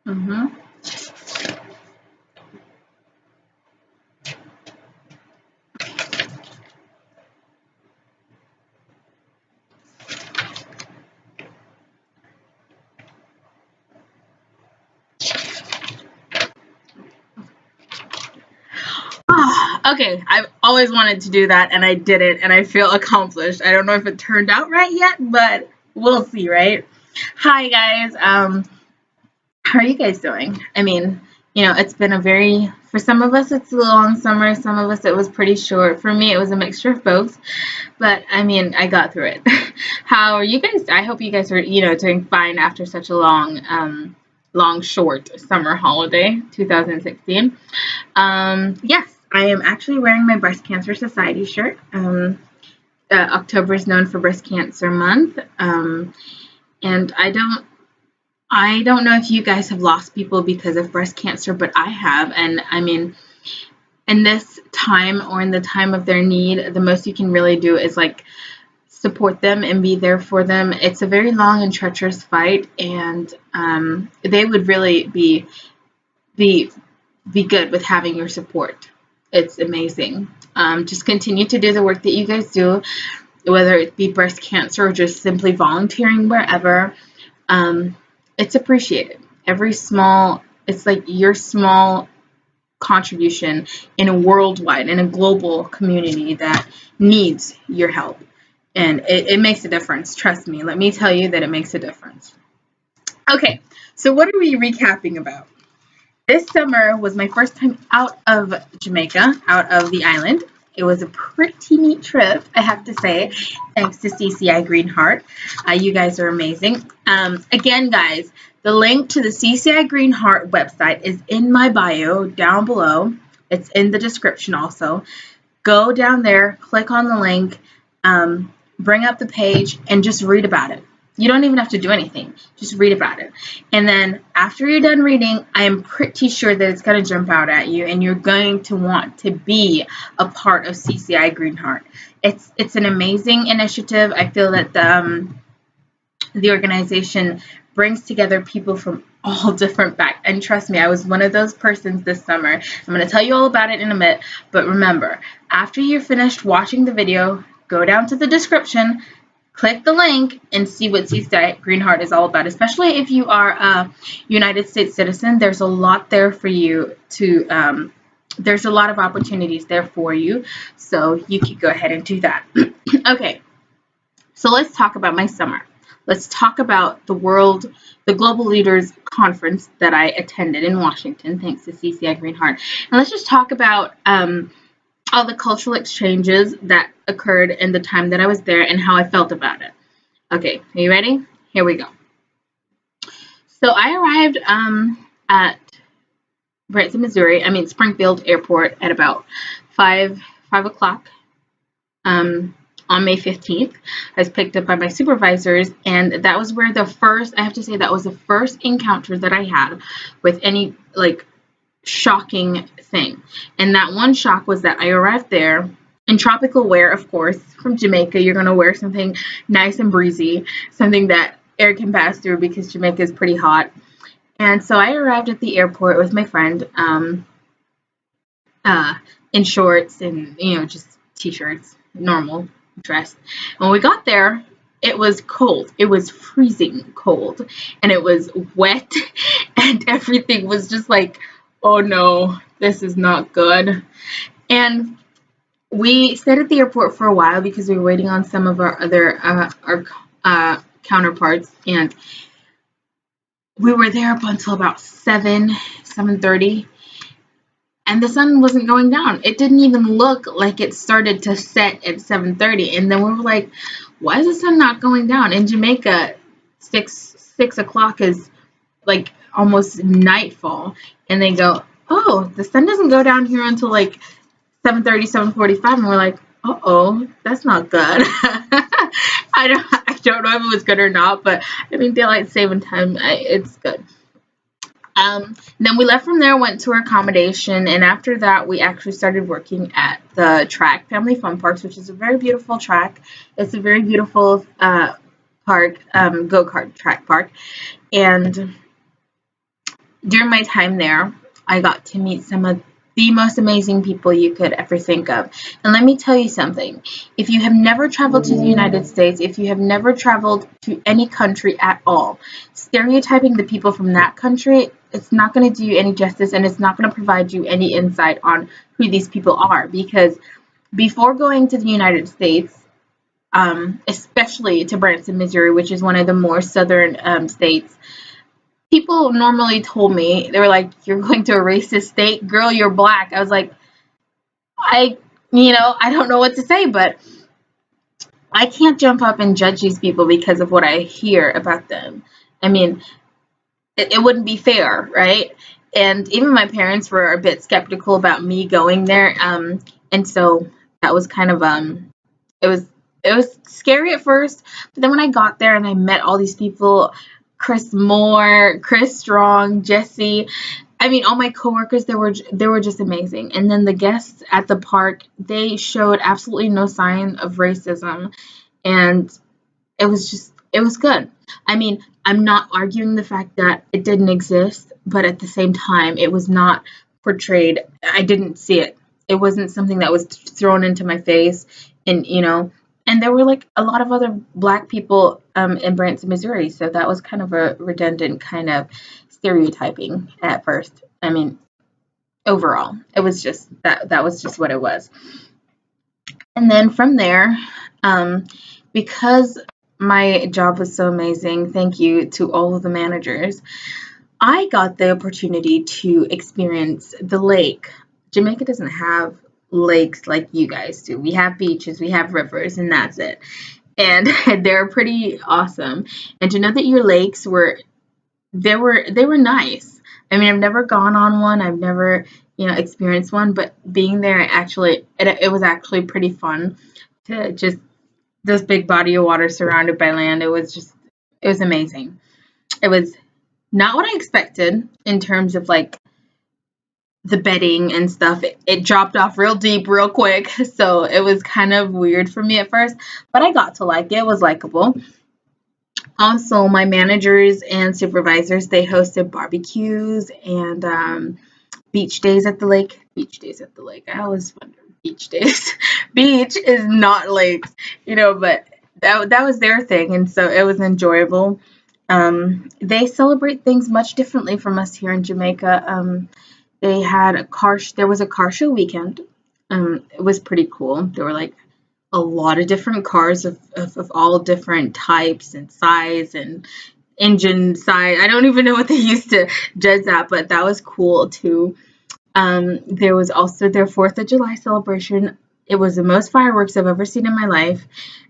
Mm-hmm. Okay, I've always wanted to do that and I did it and I feel accomplished. I don't know if it turned out right yet, but we'll see, right? Hi guys. How are you guys doing? I mean, it's been for some of us it's a long summer, some of us it was pretty short. For me, it was a mixture of both, but I mean, I got through it. How are you guys? I hope you guys are, doing fine after such a short summer holiday, 2016. Yes, I am actually wearing my Breast Cancer Society shirt. October is known for Breast Cancer Month, and I don't know if you guys have lost people because of breast cancer, but I have, and I mean, in this time or in the time of their need, the most you can really do is like support them and be there for them. It's a very long and treacherous fight, and they would really be good with having your support. It's amazing. Just continue to do the work that you guys do, whether it be breast cancer or just simply volunteering wherever. It's appreciated. It's like your small contribution in a global community that needs your help. And it makes a difference. Trust me. Let me tell you that it makes a difference. Okay, so what are we recapping about? This summer was my first time out of Jamaica, out of the island. It was a pretty neat trip, I have to say, thanks to CCI Green Heart. You guys are amazing. Again, guys, the link to the CCI Green Heart website is in my bio down below. It's in the description also. Go down there, click on the link, bring up the page, and just read about it. You don't even have to do anything. Just read about it. And then after you're done reading, I am pretty sure that it's going to jump out at you and you're going to want to be a part of CCI Green Heart. It's an amazing initiative. I feel that the organization brings together people from all different backgrounds. And trust me, I was one of those persons this summer. I'm going to tell you all about it in a minute. But remember, after you're finished watching the video, go down to the description, click the link, and see what CCI Green Heart is all about. Especially if you are a United States citizen, there's a lot there for you to, there's a lot of opportunities there for you. So you can go ahead and do that. Okay, so let's talk about my summer. Let's talk about the Global Leaders Conference that I attended in Washington, thanks to CCI Green Heart. And let's just talk about all the cultural exchanges that occurred in the time that I was there and how I felt about it. Okay, are you ready? Here we go. So I arrived at Branson, Missouri, Springfield Airport at about 5 o'clock on May 15th. I was picked up by my supervisors, and that was where I have to say that was the first encounter that I had with any, shocking thing. And that one shock was that I arrived there in tropical wear, of course. From Jamaica, you're going to wear something nice and breezy, something that air can pass through because Jamaica is pretty hot. And so I arrived at the airport with my friend in shorts and, just t-shirts, normal dress. When we got there, it was cold. It was freezing cold. And it was wet. And everything was just like, oh no, this is not good. And we stayed at the airport for a while because we were waiting on some of our other counterparts, and we were there up until about 7:30, and the sun wasn't going down. It didn't even look like it started to set at 7:30, and then we were like, why is the sun not going down? In Jamaica, 6 o'clock is like almost nightfall, and they go, oh, the sun doesn't go down here until like 7:30, 7:45, and we're like, uh-oh, that's not good. I don't know if it was good or not, but daylight saving time, it's good. Then we left from there, went to our accommodation, and after that, we actually started working at the track, Family Fun Parks, which is a very beautiful track. It's a very beautiful park, go-kart track park. And during my time there, I got to meet some of the most amazing people you could ever think of. And let me tell you something. If you have never traveled to the United States, if you have never traveled to any country at all, stereotyping the people from that country, it's not going to do you any justice, and it's not going to provide you any insight on who these people are. Because before going to the United States, especially to Branson, Missouri, which is one of the more southern states, people normally told me, they were like, "You're going to a racist state, girl, you're black." I was like, I don't know what to say, but I can't jump up and judge these people because of what I hear about them. I mean, it wouldn't be fair, right? And even my parents were a bit skeptical about me going there. And so that was kind of it was it was scary at first, but then when I got there and I met all these people, Chris Moore, Chris Strong, Jesse, I mean, all my coworkers, they were just amazing. And then the guests at the park, they showed absolutely no sign of racism, and it was good. I mean, I'm not arguing the fact that it didn't exist, but at the same time, it was not portrayed. I didn't see it. It wasn't something that was thrown into my face, and and there were like a lot of other black people in Branson, Missouri, so that was kind of a redundant kind of stereotyping at first. I mean, overall, it was just that was just what it was. And then from there, um, because my job was so amazing, thank you to all of the managers, I got the opportunity to experience the lake. Jamaica doesn't have lakes like you guys do. We have beaches, we have rivers, and that's it. And they're pretty awesome. And to know that your lakes they were nice. I mean, I've never gone on one. I've never, experienced one, but being there it was actually pretty fun to just this big body of water surrounded by land. It was amazing. It was not what I expected in terms of like the bedding and stuff. It dropped off real deep real quick, so it was kind of weird for me at first, but I got to like it. It was likable. Also, my managers and supervisors, they hosted barbecues and beach days at the lake. Beach days at the lake. I always wonder beach days. Beach is not lakes, but that was their thing, and so it was enjoyable. They celebrate things much differently from us here in Jamaica. They had there was a car show weekend. It was pretty cool. There were like a lot of different cars of all different types and size and engine size. I don't even know what they used to judge that, but that was cool too. There was also their 4th of July celebration. It was the most fireworks I've ever seen in my life.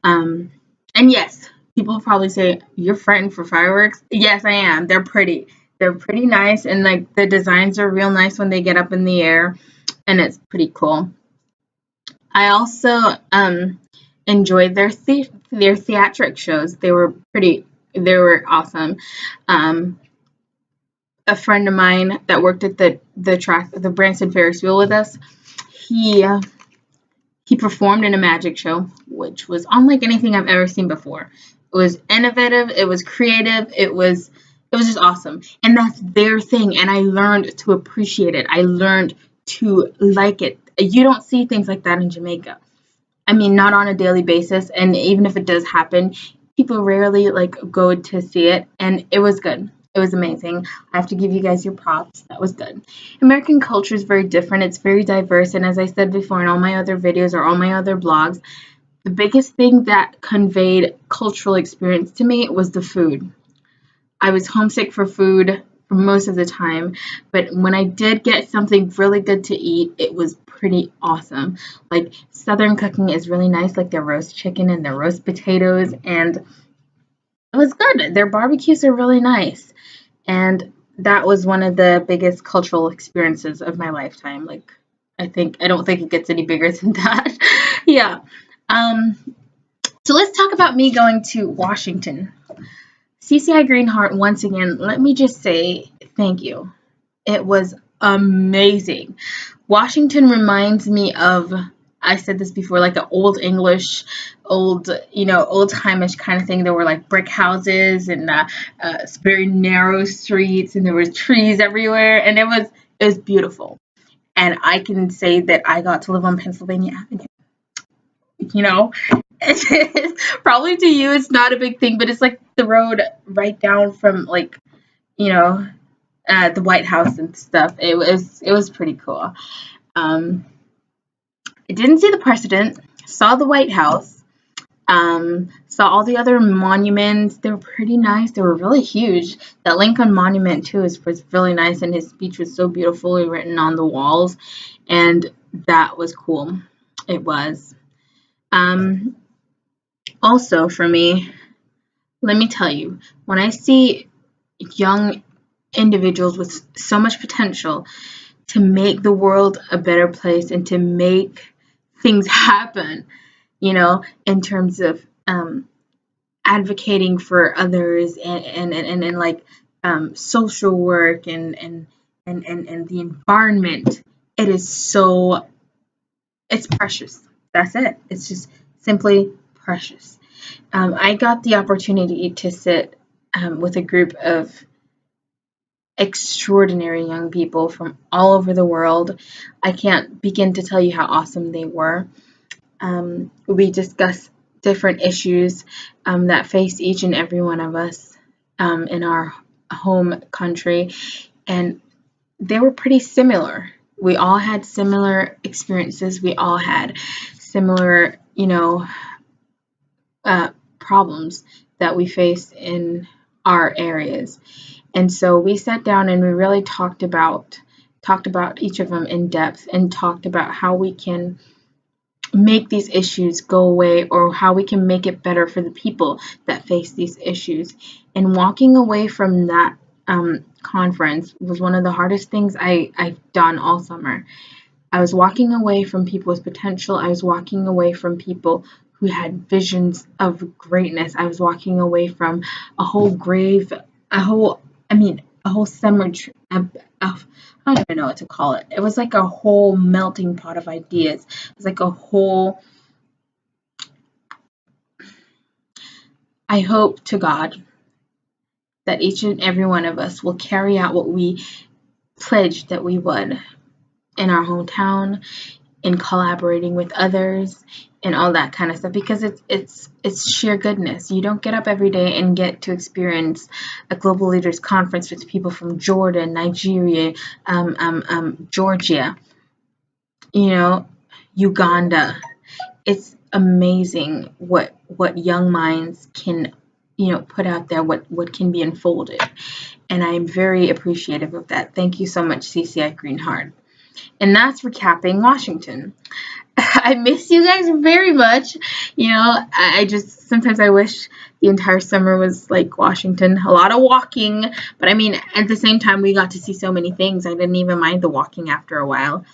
And yes, people probably say, "You're frightened for fireworks?" Yes, I am. They're pretty. They're pretty nice, and like the designs are real nice when they get up in the air, and it's pretty cool. I also enjoyed their theatric shows. They were awesome. Um, a friend of mine that worked at the Branson Ferris wheel with us, he he performed in a magic show, which was unlike anything I've ever seen before. It was innovative, it was creative, it was just awesome. And that's their thing, and I learned to appreciate it. I learned to like it. You don't see things like that in Jamaica. I mean, not on a daily basis, and even if it does happen, people rarely like go to see it, and it was good. It was amazing. I have to give you guys your props. That was good. American culture is very different. It's very diverse, and as I said before in all my other videos or all my other blogs, the biggest thing that conveyed cultural experience to me was the food. I was homesick for food for most of the time, but when I did get something really good to eat, it was pretty awesome. Like Southern cooking is really nice, like their roast chicken and their roast potatoes, and it was good. Their barbecues are really nice, and that was one of the biggest cultural experiences of my lifetime. Like I don't think it gets any bigger than that. Yeah. Um, so let's talk about me going to Washington. CCI Greenheart, once again, let me just say thank you. It was amazing. Washington reminds me of I said this before, like an old English, old-timeish kind of thing. There were like brick houses and very narrow streets, and there was trees everywhere, and it was beautiful. And I can say that I got to live on Pennsylvania Avenue. You know, probably to you it's not a big thing, but it's like the road right down from like you know the White House and stuff. It was pretty cool. Um, I didn't see the president, saw the White House, saw all the other monuments. They were pretty nice. They were really huge. That Lincoln Monument too was really nice, and his speech was so beautifully written on the walls, and that was cool. It was. Um, Also, for me, let me tell you, when I see young individuals with so much potential to make the world a better place and to make things happen, in terms of advocating for others and like social work and the environment, it's precious. That's it. It's just simply precious. I got the opportunity to sit with a group of extraordinary young people from all over the world. I can't begin to tell you how awesome they were. We discussed different issues that face each and every one of us in our home country, and they were pretty similar. We all had similar experiences. We all had similar, problems that we face in our areas. And so we sat down and we really talked about each of them in depth and talked about how we can make these issues go away or how we can make it better for the people that face these issues. And walking away from that conference was one of the hardest things I've done all summer. I was walking away from people with potential. I was walking away from people who had visions of greatness. I was walking away from a whole cemetery. I don't even know what to call it. It was like a whole melting pot of ideas. It was like a whole. I hope to God that each and every one of us will carry out what we pledged that we would in our hometown, in collaborating with others, and all that kind of stuff, because it's sheer goodness. You don't get up every day and get to experience a global leaders conference with people from Jordan, Nigeria, Georgia, Uganda. It's amazing what young minds can put out there, what can be unfolded, and I'm very appreciative of that. Thank you so much, CCI Greenheart. And that's recapping Washington. I miss you guys very much. I just sometimes I wish the entire summer was like Washington. A lot of walking, but I mean, at the same time, we got to see so many things. I didn't even mind the walking after a while.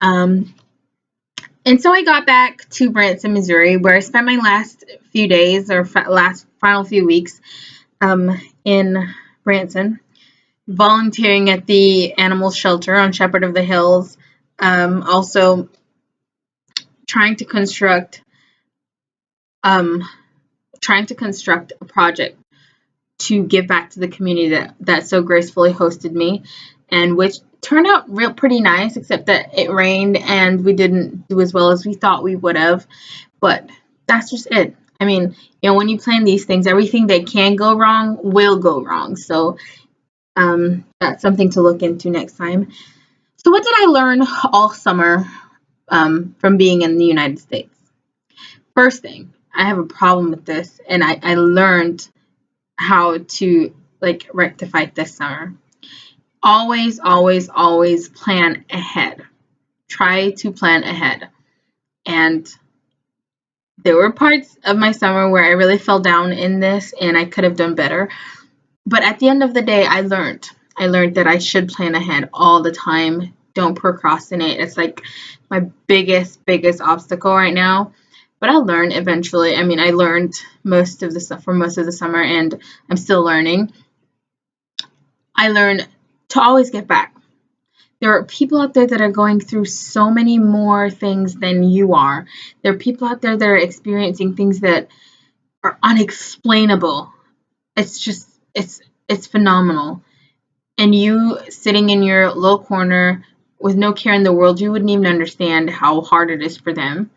And so I got back to Branson, Missouri, where I spent my last few days or final few weeks in Branson, volunteering at the animal shelter on Shepherd of the Hills. Also trying to construct a project to give back to the community that so gracefully hosted me, and which turned out pretty nice, except that it rained and we didn't do as well as we thought we would have. But that's just it. I mean, when you plan these things, everything that can go wrong will go wrong. So that's something to look into next time. So what did I learn all summer from being in the United States? First thing, I have a problem with this, and I learned how to rectify it this summer. Always, always, always plan ahead. Try to plan ahead. And there were parts of my summer where I really fell down in this, and I could have done better. But at the end of the day, I learned that I should plan ahead all the time. Don't procrastinate. It's like my biggest obstacle right now. But I'll learn eventually. I mean, I learned most of the stuff for most of the summer, and I'm still learning. I learned to always get back. There are people out there that are going through so many more things than you are. There are people out there that are experiencing things that are unexplainable. It's just, it's phenomenal. And you sitting in your little corner with no care in the world, you wouldn't even understand how hard it is for them.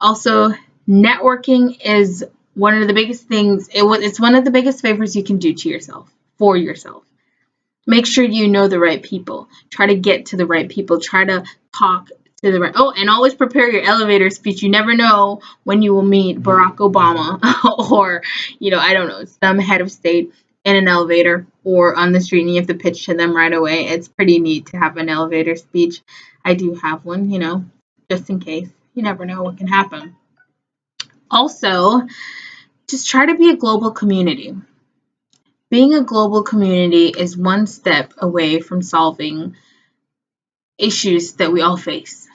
Also, networking is one of the biggest things. It's one of the biggest favors you can do to yourself, for yourself. Make sure you know the right people. Try to get to the right people. Try to talk to the right. Oh, and always prepare your elevator speech. You never know when you will meet Barack Obama or, I don't know, some head of state in an elevator or on the street, and you have to pitch to them right away. It's pretty neat to have an elevator speech. I do have one, just in case. You never know what can happen. Also, just try to be a global community. Being a global community is one step away from solving issues that we all face.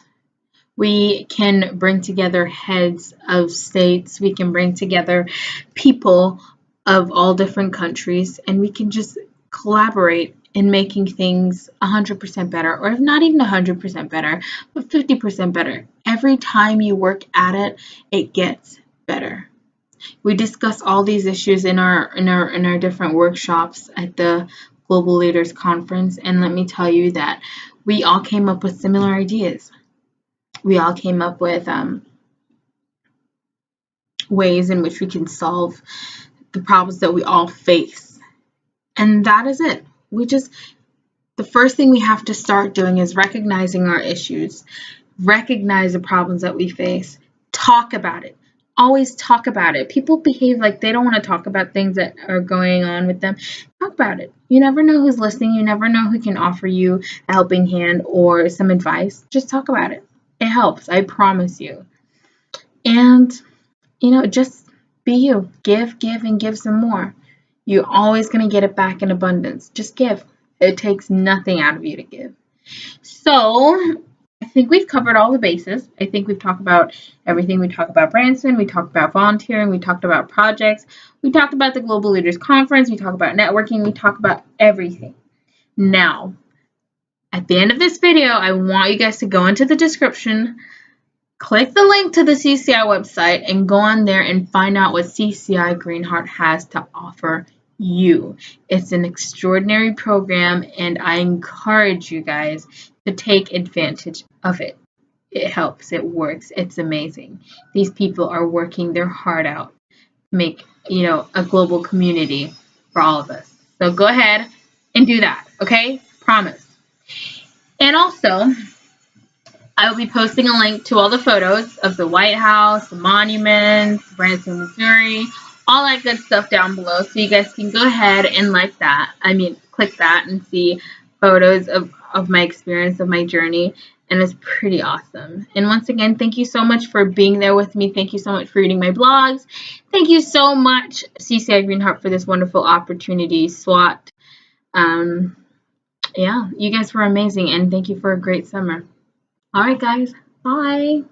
We can bring together heads of states, we can bring together people of all different countries, and we can just collaborate in making things 100% better, or if not even 100% better, but 50% better. Every time you work at it, it gets better. We discuss all these issues in our different workshops at the Global Leaders Conference, and let me tell you that we all came up with similar ideas. We all came up with ways in which we can solve the problems that we all face. And that is it. The first thing we have to start doing is recognizing our issues, recognize the problems that we face, talk about it. Always talk about it. People behave like they don't want to talk about things that are going on with them. Talk about it. You never know who's listening. You never know who can offer you a helping hand or some advice. Just talk about it. It helps. I promise you. And, just be you. Give, and give some more. You're always going to get it back in abundance. Just give. It takes nothing out of you to give. So, I think we've covered all the bases. I think we've talked about everything. We talked about Branson. We talked about volunteering. We talked about projects. We talked about the Global Leaders Conference. We talked about networking. We talked about everything. Now, at the end of this video, I want you guys to go into the description, click the link to the CCI website, and go on there and find out what CCI Greenheart has to offer you. It's an extraordinary program, and I encourage you guys to take advantage of it. It helps. It works. It's amazing. These people are working their heart out to make, a global community for all of us. So go ahead and do that, okay? Promise. And also, I will be posting a link to all the photos of the White House, the monuments, Branson, Missouri, all that good stuff down below. So you guys can go ahead and click that and see photos of my experience, of my journey, and it's pretty awesome. And once again, thank you so much for being there with me. Thank you so much for reading my blogs. Thank you so much, CCI Greenheart, for this wonderful opportunity. SWAT. Yeah, you guys were amazing, and thank you for a great summer. All right, guys. Bye.